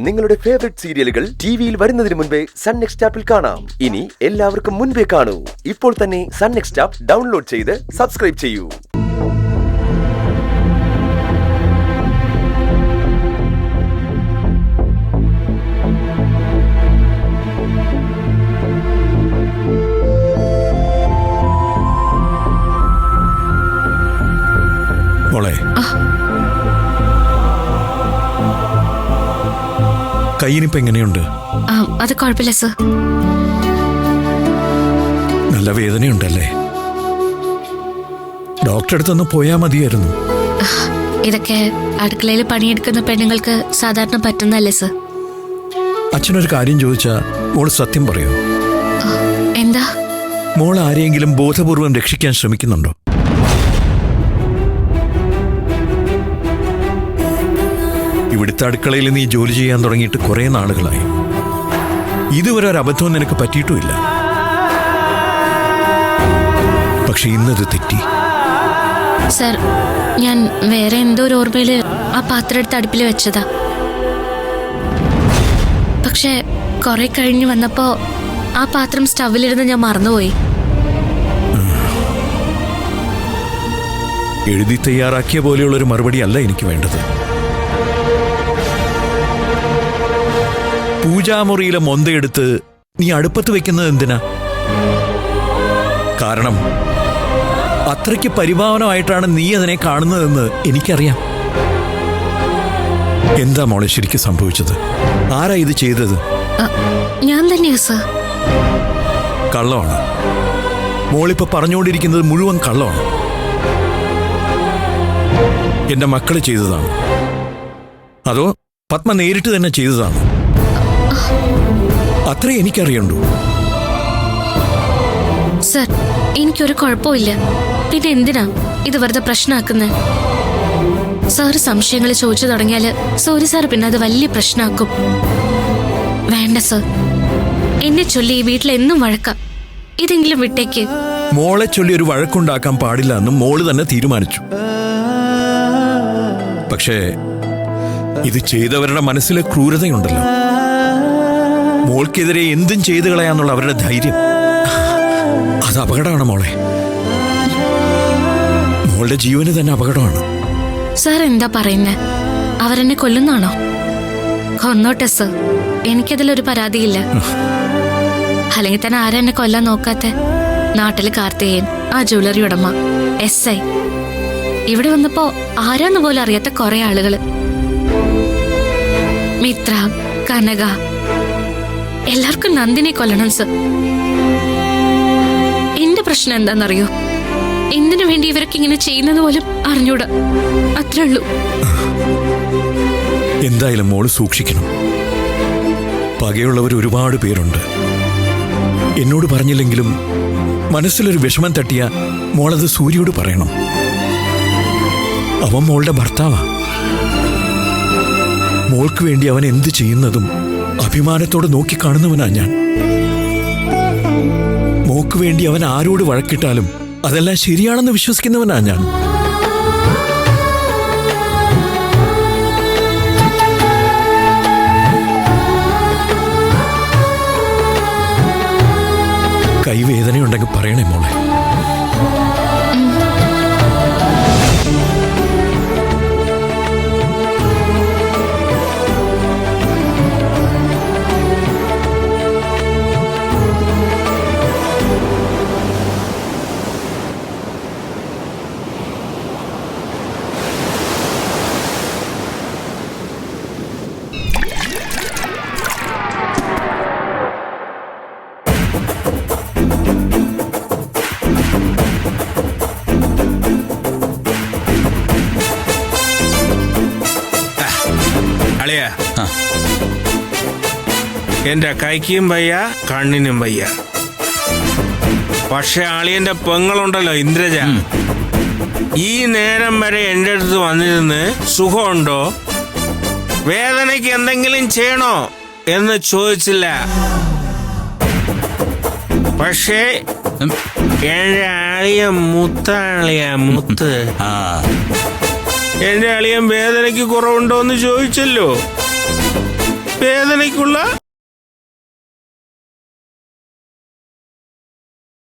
നിങ്ങളുടെ ഫേവറേറ്റ് സീരിയലുകൾ ടിവിയിൽ വരുന്നതിന് മുൻപേ സൺ നെക്സ്റ്റ് ആപ്പിൽ കാണാം. ഇനി എല്ലാവർക്കും മുൻപേ കാണൂ. ഇപ്പോൾ തന്നെ സൺ നെക്സ്റ്റ് ആപ്പ് ഡൗൺലോഡ് ചെയ്ത് സബ്സ്ക്രൈബ് ചെയ്യൂ. മോളെ, കയ്യിനിപ്പോ എങ്ങനെയുണ്ട്? അത് കുഴപ്പമില്ല സർ. നല്ല വേദനയുണ്ടല്ലേ? ഡോക്ടറെ അടുത്തൊന്ന് പോയാ മതിയായിരുന്നു. ഇതൊക്കെ അടുക്കളയിൽ പണിയെടുക്കുന്ന പെണ്ണുങ്ങൾക്ക് സാധാരണ പറ്റുന്നല്ലേ സർ. അച്ഛനൊരു കാര്യം ചോദിച്ചാ മോള് സത്യം പറയൂ. എന്താ? മോൾ ആരെയെങ്കിലും ബോധപൂർവം രക്ഷിക്കാൻ ശ്രമിക്കുന്നുണ്ടോ? ഇവിടുത്തെ അടുക്കളയിൽ നീ ജോലി ചെയ്യാൻ തുടങ്ങിയിട്ട് കുറെ നാളുകളായി. ഇതുവരെ ഒരു അബദ്ധവും നിനക്ക് പറ്റിയിട്ടുമില്ല. പക്ഷെ ഇന്നത് തെറ്റി. സർ, ഞാൻ വേറെ എന്തോ ഒരു ഓർമ്മയില് ആ പാത്രം എടുത്ത് അടുപ്പിൽ വെച്ചതാ. പക്ഷെ കുറെ കഴിഞ്ഞ് വന്നപ്പോ ആ പാത്രം സ്റ്റവിലിരുന്ന് ഞാൻ മറന്നുപോയി. എഴുതി തയ്യാറാക്കിയ പോലെയുള്ളൊരു മറുപടി അല്ല എനിക്ക് വേണ്ടത്. പൂജാമുറിയിലെ മൊന്തയെടുത്ത് നീ അടുപ്പത്ത് വെക്കുന്നത് എന്തിനാ? കാരണം അത്രയ്ക്ക് പരിഭാവനമായിട്ടാണ് നീ അതിനെ കാണുന്നതെന്ന് എനിക്കറിയാം. എന്താ മോളെ ശരിക്കും സംഭവിച്ചത്? ആരാ ഇത് ചെയ്തത്? ഞാൻ തന്നെയാ സർ. കള്ളമാണ്. മോളിപ്പോ പറഞ്ഞുകൊണ്ടിരിക്കുന്നത് മുഴുവൻ കള്ളമാണ്. എന്റെ മക്കള് ചെയ്തതാണ്, അതോ പത്മ നേരിട്ട് തന്നെ ചെയ്തതാണ്? അത്രേ എനിക്കറിയണ്ടു. സർ, എനിക്കൊരു കുഴപ്പമില്ല. പിന്നെ എന്തിനാ ഇത് വെറുതെ പ്രശ്നമാക്കുന്നത്? സാറ് സംശയങ്ങൾ ചോദിച്ചു തുടങ്ങിയാല് സോറി സാർ പിന്നെ അത് വലിയ പ്രശ്നമാക്കും. വേണ്ട സർ, എന്നെ ചൊല്ലി ഈ വീട്ടിൽ എന്നും വഴക്കാം. ഇതെങ്കിലും വിട്ടേക്ക്. മോളെ ചൊല്ലി ഒരു വഴക്കുണ്ടാക്കാൻ പാടില്ല എന്ന് മോള് തന്നെ തീരുമാനിച്ചു. പക്ഷേ ഇത് ചെയ്തവരുടെ മനസ്സിലെ ക്രൂരതയുണ്ടല്ലോ. മോൾക്കെതിരെ എന്തും ചെയ്തു കളയാന്നുള്ള അവരുടെ ധൈര്യം, അത് അപകടമാണ് മോളെ. മോളുടെ ജീവന് തന്നെ അപകടമാണ്. സാർ എന്താ പറയുന്നേ? അവരെന്നെ കൊല്ലുന്നാണോ? കൊന്നോട്ടെ സർ, എനിക്കതിലൊരു പരാതിയില്ല. അല്ലെങ്കിൽ തന്നെ ആരാ എന്നെ കൊല്ലാൻ നോക്കാത്തെ? നാട്ടില് കാർത്തികേയൻ, ആ ജ്വല്ലറി ഉടമ, SI. ഇവിടെ വന്നപ്പോ ആരാന്ന് പോലും അറിയാത്ത കുറെ ആളുകള്. മിത്ര, കനക, എല്ലാവർക്കും നന്ദിനെ കൊല്ലണം സർ. എന്റെ പ്രശ്നം എന്താണെന്നറിയോ? എന്തിനു വേണ്ടി ഇവരൊക്കെ ഇങ്ങനെ ചെയ്യുന്നത് പോലും അറിഞ്ഞൂടാ. അത്രേ ഉള്ളൂ. എന്തായാലും മോള് സൂക്ഷിക്കണം. പകയുള്ളവർ ഒരുപാട് പേരുണ്ട്. എന്നോട് പറഞ്ഞില്ലെങ്കിലും മനസ്സിലൊരു വിഷമം തട്ടിയ മോളത് സൂര്യയോട് പറയണം. അവൻ മോളുടെ ഭർത്താവാ. മോൾക്ക് വേണ്ടി അവൻ എന്ത് ചെയ്യുന്നതും അഭിമാനത്തോടെ നോക്കിക്കാണുന്നവനാ ഞാൻ. മോക്ക് വേണ്ടി അവൻ ആരോട് വഴക്കിട്ടാലും അതെല്ലാം ശരിയാണെന്ന് വിശ്വസിക്കുന്നവനാ ഞാൻ. കൈവേദനയുണ്ടെങ്കിൽ പറയണേ മോളെ. എന്റെ കൈക്കും വയ്യ, കണ്ണിനും വയ്യ. പക്ഷെ അളിയന്റെ പെങ്ങളുണ്ടല്ലോ ഇന്ദ്രജ, ഈ നേരം വരെ എൻ്റെ അടുത്ത് വന്നിരുന്ന് സുഖമുണ്ടോ, വേദനയ്ക്ക് എന്തെങ്കിലും ചെയ്യണോ എന്ന് ചോദിച്ചില്ല. പക്ഷേ എന്റെ അളിയൻ മുത്താളിയ മുത്ത്. എന്റെ അളിയൻ വേദനയ്ക്ക് കുറവുണ്ടോ എന്ന് ചോദിച്ചല്ലോ. വേദനയ്ക്കുള്ള